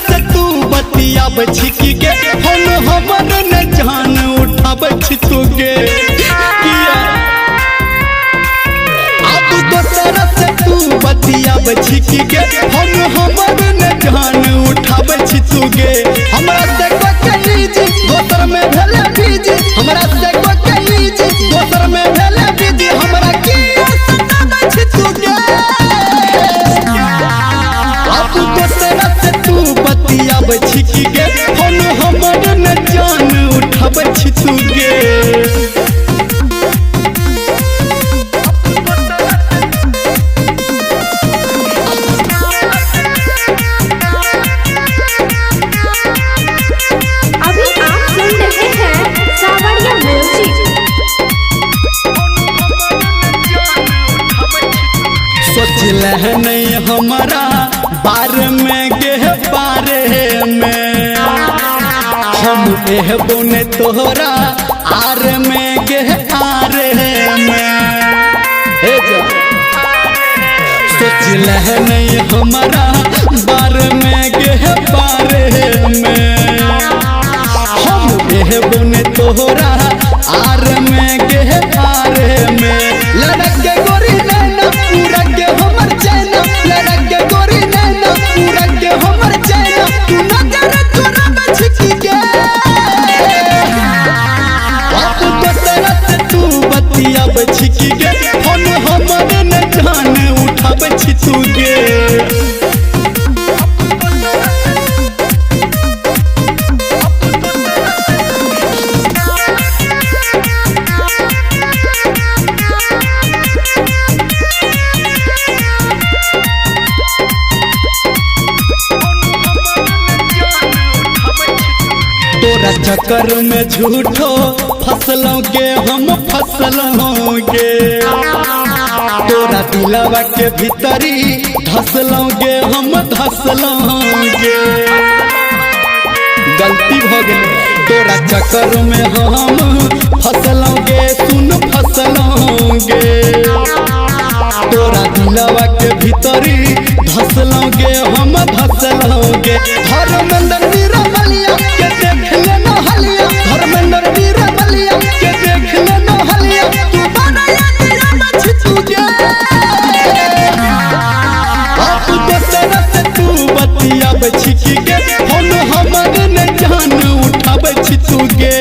अब छिकी के हम हमर न जान उठाब छितुगे अब दोसरा से तू बतियाब छिकी के हम हमर न जान उठाब छितुगे हमरा से को कलीज दोसर में भेले बीज हमरा से को कलीज दोसर में भेले बीज हमरा की सताब छितुगे अब दोसरा से तू बतियाब छिकी के हम हमर न जान उठाब छितुगे नहीं हमारा बार में गे बारे में हम एहबो ने तोहरा आर में गे आरे में सोच लह नहीं हमारा बार में गे बारे में हम एहबो ने तोहरा आर में गे आरे में लड़क के गोरी नैना पूरा के हमर चैना लड़क के गोरी नैना पूरा के हमर चैना तू नजर तोरा में छिकी के अब दोसरा से तू बतियाब छिकी के हम हमर न जान उठाब छितुगे तोरा चक्कर में झूठो फसलोगे हम फसलोगे तोरा दिलवा के भीतरी धसलोगे हम धसलोगे गलती हो गई तोरा चक्कर में हम फसलोगे सुन फसलोगे तोरा दिलवा के भीतरी धसलोगे हम धसलोगे धर्मेंद्र वीरा बलिया के देख ले न हलिया धर्मेंद्र वीरा बलिया के देख ले न हलिया तू बनाया तेरा मछ तुझे अब दोसरा से तू बतियाब छिकी के हम हमर न जान उठाब छितुगे।